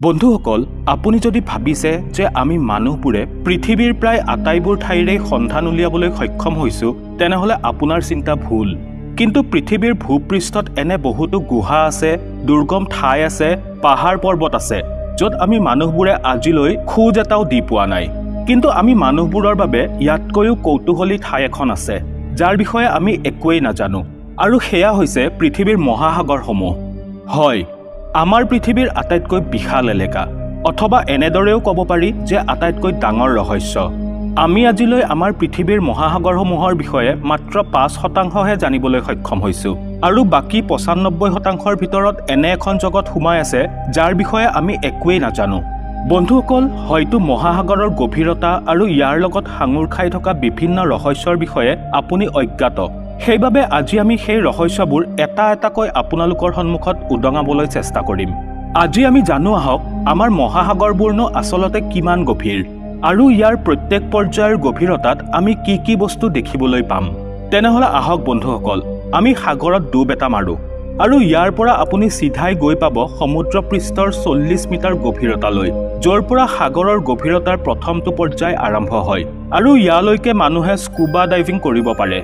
বন্ধুসকল, আপুনি যদি ভাবিছে যে আমি মানুহবোৰে পৃথিৱীৰ প্ৰায় আটাইবোৰ ঠাইৰে সন্ধান উলিয়াবলৈ সক্ষম হৈছো, তেনেহলে আপোনাৰ চিন্তা ভুল। কিন্তু পৃথিৱীৰ ভূপৃষ্ঠত এনে বহুতো গুহা আছে, দুৰ্গম ঠাই আছে, পাহাৰ পৰ্বত আছে, য'ত আমি মানুহবোৰে আজিলৈ খোজ এটাও দি পোৱা নাই। কিন্তু আমি মানুহবোৰৰ বাবে ইয়াতকৈও কৌতূহলী ঠাই এখন আছে, যাৰ বিষয়ে আমি একোৱেই নাজানো, আৰু সেয়া হৈছে পৃথিৱীৰ মহাসাগৰসমূহ। হয়, আমাৰ পৃথিৱীৰ আটাইতকৈ বিশাল এলেকা, অথবা এনেদৰেও ক'ব পাৰি যে আটাইতকৈ ডাঙৰ ৰহস্য। আমি আজিলৈ আমাৰ পৃথিৱীৰ মহাসাগৰসমূহৰ বিষয়ে মাত্ৰ 5% জানিবলৈ সক্ষম হৈছো, আৰু বাকী 95%ৰ ভিতৰত এনে এখন জগত সোমাই আছে যাৰ বিষয়ে আমি একোৱেই নাজানো। বন্ধুসকল, হয়তো মহাসাগৰৰ গভীৰতা আৰু ইয়াৰ লগত সাঙুৰ খাই থকা বিভিন্ন ৰহস্যৰ বিষয়ে আপুনি অজ্ঞাত। সেইবাবে আজি আমি সেই ৰহস্যবোৰ এটা এটাকৈ আপোনালোকৰ সন্মুখত উদঙাবলৈ চেষ্টা কৰিম। আজি আমি জানো আহক, আমাৰ মহাসাগৰবোৰনো আচলতে কিমান গভীৰ, আৰু ইয়াৰ প্ৰত্যেক পৰ্যায়ৰ গভীৰতাত আমি কি কি বস্তু দেখিবলৈ পাম। তেনেহলে আহক বন্ধুসকল, আমি সাগৰত ডুব এটা মাৰো, আৰু ইয়াৰ পৰা আপুনি চিধাই গৈ পাব সমুদ্ৰ পৃষ্ঠৰ 40 মিটাৰ গভীৰতালৈ, য'ৰ পৰা সাগৰৰ গভীৰতাৰ প্ৰথমটো পৰ্যায় আৰম্ভ হয়, আৰু ইয়ালৈকে মানুহে স্কুবা ডাইভিং কৰিব পাৰে।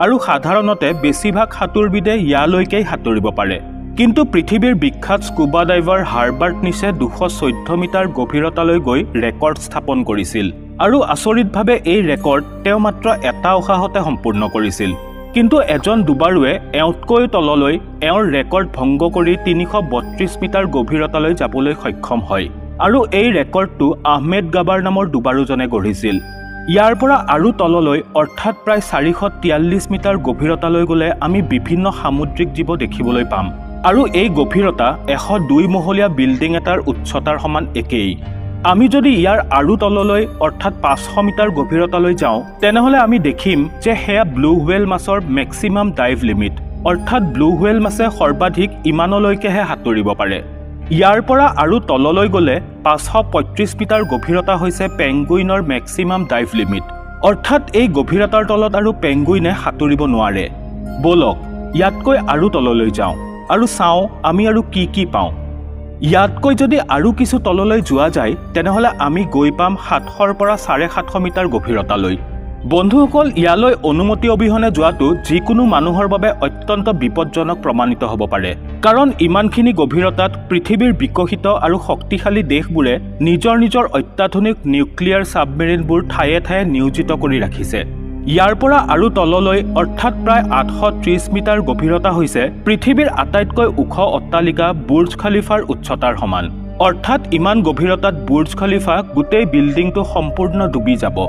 আৰু সাধাৰণতে বেছিভাগ সাঁতোৰবিদে ইয়ালৈকেই সাঁতুৰিব পাৰে। কিন্তু পৃথিৱীৰ বিখ্যাত স্কুবা ডাইভাৰ হাৰ্বাৰ্ট নিছে 214 মিটাৰ গভীৰতালৈ গৈ ৰেকৰ্ড স্থাপন কৰিছিল, আৰু আচৰিতভাৱে এই ৰেকৰ্ড তেওঁ মাত্ৰ এটা উশাহতে সম্পূৰ্ণ কৰিছিল। কিন্তু এজন ডুবাৰুৱে এওঁতকৈ তললৈ এওঁৰ ৰেকৰ্ড ভংগ কৰি 332 মিটাৰ গভীৰতালৈ যাবলৈ সক্ষম হয়, আৰু এই ৰেকৰ্ডটো আহমেদ গাবাৰ নামৰ ডুবাৰুজনে গঢ়িছিল। ইয়াৰ পৰা আৰু তললৈ, অৰ্থাৎ প্ৰায় 443 মিটাৰ গভীৰতালৈ গ'লে আমি বিভিন্ন সামুদ্ৰিক জীৱ দেখিবলৈ পাম, আৰু এই গভীৰতা 102 মহলীয়া বিল্ডিং এটাৰ উচ্চতাৰ সমান একেই। আমি যদি ইয়াৰ আৰু তললৈ, অৰ্থাৎ 500 মিটাৰ গভীৰতালৈ যাওঁ, তেনেহলে আমি দেখিম যে সেয়া ব্লু হুৱেল মাছৰ মেক্সিমাম ডাইভ লিমিট, অৰ্থাৎ ব্লু হুৱেল মাছে সৰ্বাধিক ইমানলৈকেহে সাঁতুৰিব পাৰে। ইয়াৰ পৰা আৰু তললৈ গ'লে 535 মিটাৰ গভীৰতা হৈছে পেংগুইনৰ মেক্সিমাম ডাইভ লিমিট, অৰ্থাৎ এই গভীৰতাৰ তলত আৰু পেংগুইনে সাঁতুৰিব নোৱাৰে। বলক ইয়াতকৈ আৰু তললৈ যাওঁ আৰু চাওঁ আমি আৰু কি কি পাওঁ। ইয়াতকৈ যদি আৰু কিছু তললৈ যোৱা যায়, তেনেহলে আমি গৈ পাম 700ৰ পৰা 750 মিটাৰ গভীৰতালৈ। বন্ধুসকল, ইয়ালৈ অনুমতি অবিহনে যোৱাটো যিকোনো মানুহৰ বাবে অত্যন্ত বিপদজনক প্ৰমাণিত হ'ব পাৰে, কাৰণ ইমানখিনি গভীৰতাত পৃথিৱীৰ বিকশিত আৰু শক্তিশালী দেশবোৰে নিজৰ নিজৰ অত্যাধুনিক নিউক্লিয়াৰ ছাবমেৰিনবোৰ ঠায়ে ঠায়ে নিয়োজিত কৰি ৰাখিছে। ইয়াৰ পৰা আৰু তললৈ, অৰ্থাৎ প্ৰায় 830 মিটাৰ গভীৰতা হৈছে পৃথিৱীৰ আটাইতকৈ ওখ অট্টালিকা বুৰ্জ খালিফাৰ উচ্চতাৰ সমান, অৰ্থাৎ ইমান গভীৰতাত বুৰ্জ খালিফা গোটেই বিল্ডিংটো সম্পূৰ্ণ ডুবি যাব।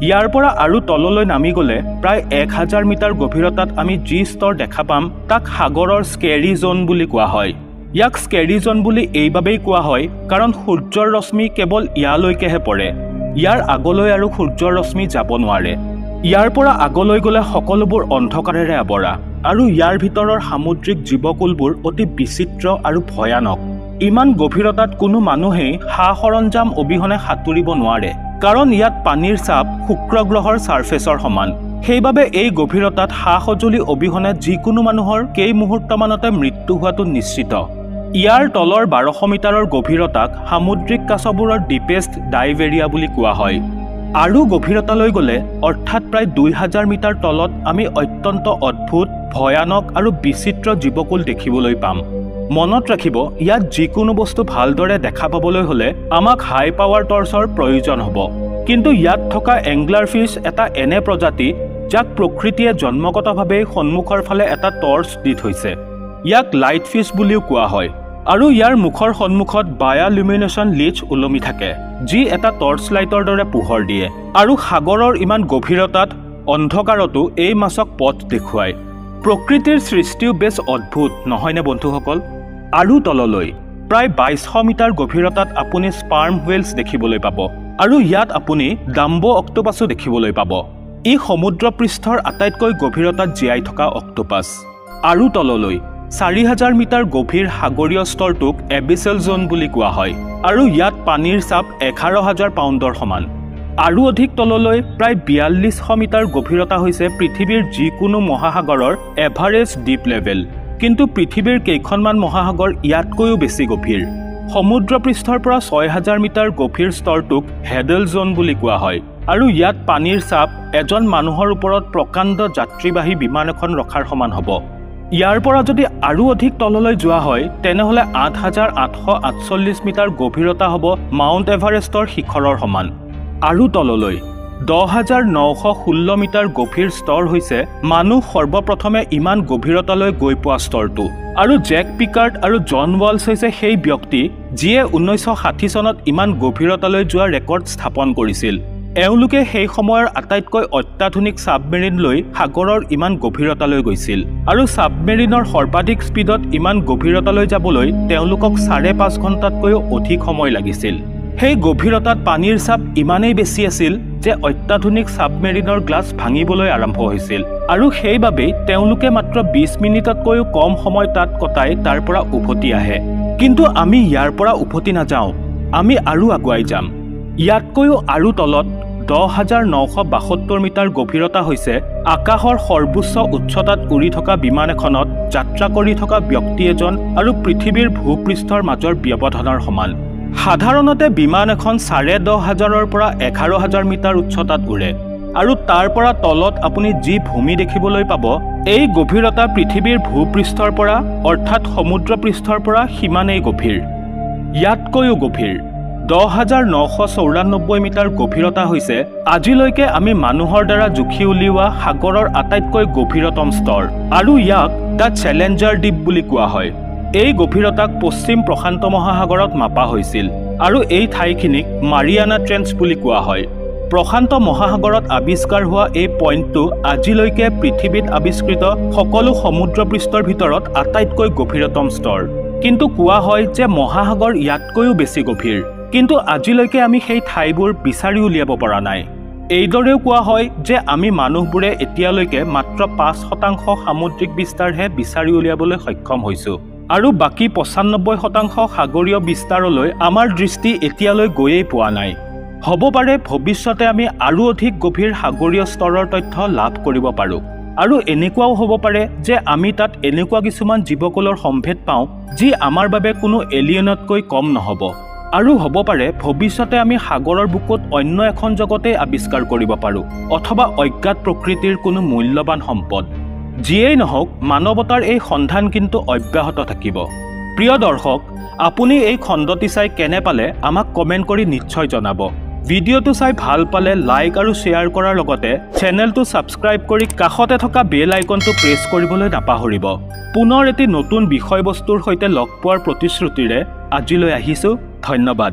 ইয়াৰ পৰা আৰু তললৈ নামি গ'লে প্ৰায় 1000 মিটাৰ গভীৰতাত আমি যি স্তৰ দেখা পাম, তাক সাগৰৰ স্কেৰী জোন বুলি কোৱা হয়। ইয়াক স্কেৰী জোন বুলি এইবাবেই কোৱা হয় কাৰণ সূৰ্যৰ ৰশ্মি কেৱল ইয়ালৈকেহে পৰে, ইয়াৰ আগলৈ আৰু সূৰ্যৰ ৰশ্মি যাব নোৱাৰে। ইয়াৰ পৰা আগলৈ গ'লে সকলোবোৰ অন্ধকাৰেৰে আৱৰা, আৰু ইয়াৰ ভিতৰৰ সামুদ্ৰিক জীৱকুলবোৰ অতি বিচিত্ৰ আৰু ভয়ানক। ইমান গভীৰতাত কোনো মানুহেই সা সৰঞ্জাম অবিহনে সাঁতুৰিব নোৱাৰে, কাৰণ ইয়াত পানীৰ চাপ শুক্ৰ গ্ৰহৰ ছাৰ্ফেচৰ সমান। সেইবাবে এই গভীৰতাত সা সঁজুলি অবিহনে যিকোনো মানুহৰ কেইমুহূৰ্তমানতে মৃত্যু হোৱাটো নিশ্চিত। ইয়াৰ তলৰ 1200 মিটাৰৰ গভীৰতাক সামুদ্ৰিক কাছবোৰৰ ডিপেষ্ট ডাইভ এৰিয়া বুলি কোৱা হয়। আৰু গভীৰতালৈ গ'লে, অৰ্থাৎ প্ৰায় 2000 মিটাৰ তলত আমি অত্যন্ত অদ্ভুত, ভয়ানক আৰু বিচিত্ৰ জীৱকুল দেখিবলৈ পাম। মনত ৰাখিব, ইয়াত যিকোনো বস্তু ভালদৰে দেখা পাবলৈ হ'লে আমাক হাই পাৱাৰ টৰ্চৰ প্ৰয়োজন হ'ব। কিন্তু ইয়াত থকা এংগলাৰ ফিছ এটা এনে প্ৰজাতি যাক প্ৰকৃতিয়ে জন্মগতভাৱেই সন্মুখৰ ফালে এটা টৰ্চ দি থৈছে। ইয়াক লাইট ফিছ বুলিও কোৱা হয়, আৰু ইয়াৰ মুখৰ সন্মুখত বায়'লুমিনেশ্যন লিচ ওলমি থাকে, যি এটা টৰ্চ লাইটৰ দৰে পোহৰ দিয়ে, আৰু সাগৰৰ ইমান গভীৰতাত অন্ধকাৰতো এই মাছক পথ দেখুৱায়। প্ৰকৃতিৰ সৃষ্টিও বেছ অদ্ভুত, নহয়নে বন্ধুসকল? আৰু তললৈ প্ৰায় 2200 মিটাৰ গভীৰতাত আপুনি স্পাৰ্ম হুৱেলছ দেখিবলৈ পাব, আৰু ইয়াত আপুনি ডাম্বো অক্টোপাছো দেখিবলৈ পাব। ই সমুদ্ৰ পৃষ্ঠৰ আটাইতকৈ গভীৰতাত জীয়াই থকা অক্টোপাছ। আৰু তললৈ 4000 মিটাৰ গভীৰ সাগৰীয় স্তৰটোক এবিছেল জোন বুলি কোৱা হয়, আৰু ইয়াত পানীৰ চাপ 11000 পাউণ্ডৰ সমান। আৰু অধিক তললৈ প্ৰায় 4200 মিটাৰ গভীৰতা হৈছে পৃথিৱীৰ যিকোনো মহাসাগৰৰ এভাৰেজ ডিপ লেভেল, কিন্তু পৃথিৱীৰ কেইখনমান মহাসাগৰ ইয়াতকৈও বেছি গভীৰ। সমুদ্ৰ পৃষ্ঠৰ পৰা 6000 মিটাৰ গভীৰ স্তৰটোক হেডেল জোন বুলি কোৱা হয় আৰু ইয়াত পানীৰ চাপ এজন মানুহৰ ওপৰত প্ৰকাণ্ড যাত্ৰীবাহী বিমান এখন ৰখাৰ সমান হ'ব ইয়াৰ পৰা যদি আৰু অধিক তললৈ যোৱা হয় তেনেহলে 8848 মিটাৰ গভীৰতা হ'ব মাউণ্ট এভাৰেষ্টৰ শিখৰৰ সমান আৰু তললৈ 10916 মিটাৰ গভীৰ স্তৰ হৈছে মানুহ সৰ্বপ্ৰথমে ইমান গভীৰতালৈ গৈ পোৱা স্তৰটো আৰু জেক পিকাৰ্ড আৰু জন ৱালছ হৈছে সেই ব্যক্তি যিয়ে 1960 চনত ইমান গভীৰতালৈ যোৱা ৰেকৰ্ড স্থাপন কৰিছিল এওঁলোকে সেই সময়ৰ আটাইতকৈ অত্যাধুনিক সাবমেৰিন লৈ সাগৰৰ ইমান গভীৰতালৈ গৈছিল আৰু সাবমেৰিনৰ সৰ্বাধিক স্পীডত ইমান গভীৰতালৈ যাবলৈ তেওঁলোকক 5.5 ঘণ্টাতকৈও অধিক সময় লাগিছিল সেই গভীৰতাত পানীৰ চাপ ইমানেই বেছি আছিল যে অত্যাধুনিক সাবমেৰিনৰ গ্লাছ ভাঙিবলৈ আৰম্ভ হৈছিল আৰু সেইবাবেই তেওঁলোকে মাত্ৰ 20 মিনিটতকৈও কম সময় তাত কটাই তাৰ পৰা উভতি আহে কিন্তু আমি ইয়াৰ পৰা উভতি নাযাওঁ আমি আৰু আগুৱাই যাম ইয়াতকৈও আৰু তলত 10972 মিটাৰ গভীৰতা হৈছে আকাশৰ সৰ্বোচ্চ উচ্চতাত উৰি থকা বিমান এখনত যাত্ৰা কৰি থকা ব্যক্তি এজন আৰু পৃথিৱীৰ ভূপৃষ্ঠৰ মাজৰ ব্যৱধানৰ সমান সাধাৰণতে বিমান এখন 10,500 পৰা 11,000 মিটাৰ উচ্চতাত উৰে আৰু তাৰ পৰা তলত আপুনি যি ভূমি দেখিবলৈ পাব এই গভীৰতা পৃথিৱীৰ ভূপৃষ্ঠৰ পৰা অৰ্থাৎ সমুদ্ৰ পৃষ্ঠৰ পৰা সিমানেই গভীৰ ইয়াতকৈও গভীৰ 10,994 মিটাৰ গভীৰতা হৈছে আজিলৈকে আমি মানুহৰ দ্বাৰা জুখি উলিওৱা সাগৰৰ আটাইতকৈ গভীৰতম স্তৰ আৰু ইয়াক দ্য চেলেঞ্জাৰ দ্বীপ বুলি কোৱা হয় এই গভীৰতাক পশ্চিম প্ৰশান্ত মহাসাগৰত মাপা হৈছিল আৰু এই ঠাইখিনিক মাৰিয়ানা ট্ৰেঞ্চ বুলি কোৱা হয় প্ৰশান্ত মহাসাগৰত আৱিষ্কাৰ হোৱা এই পইণ্টটো আজিলৈকে পৃথিৱীত আৱিষ্কৃত সকলো সমুদ্ৰ পৃষ্ঠৰ ভিতৰত আটাইতকৈ গভীৰতম স্তৰ কিন্তু কোৱা হয় যে মহাসাগৰ ইয়াতকৈও বেছি গভীৰ কিন্তু আজিলৈকে আমি সেই ঠাইবোৰ বিচাৰি উলিয়াব পৰা নাই এইদৰেও কোৱা হয় যে আমি মানুহবোৰে এতিয়ালৈকে মাত্ৰ 5% সামুদ্ৰিক বিস্তাৰহে বিচাৰি উলিয়াবলৈ সক্ষম হৈছো আৰু বাকি 95% সাগৰীয় বিস্তাৰলৈ আমাৰ দৃষ্টি এতিয়ালৈ গৈয়ে পোৱা নাই হ'ব পাৰে ভৱিষ্যতে আমি আৰু অধিক গভীৰ সাগৰীয় স্তৰৰ তথ্য লাভ কৰিব পাৰো আৰু এনেকুৱাও হ'ব পাৰে যে আমি তাত এনেকুৱা কিছুমান জীৱকুলৰ সম্ভেদ পাওঁ যি আমাৰ বাবে কোনো এলিয়েনতকৈ কম নহ'ব আৰু হ'ব পাৰে ভৱিষ্যতে আমি সাগৰৰ বুকুত অন্য এখন জগতে আৱিষ্কাৰ কৰিব পাৰো অথবা অজ্ঞাত প্ৰকৃতিৰ কোনো মূল্যৱান সম্পদ যিয়েই নহওক মানৱতাৰ এই সন্ধান কিন্তু অব্যাহত থাকিব প্ৰিয় দৰ্শক আপুনি এই খণ্ডটি চাই কেনে পালে আমাক কমেন্ট কৰি নিশ্চয় জনাব ভিডিঅ'টো চাই ভাল পালে লাইক আৰু শ্বেয়াৰ কৰাৰ লগতে চেনেলটো সাবস্ক্ৰাইব কৰি কাষতে থকা বেল আইকনটো প্ৰেছ কৰিবলৈ নাপাহৰিব পুনৰ এটি নতুন বিষয়বস্তুৰ সৈতে লগ পোৱাৰ প্ৰতিশ্ৰুতিৰে আজিলৈ আহিছো ধন্যবাদ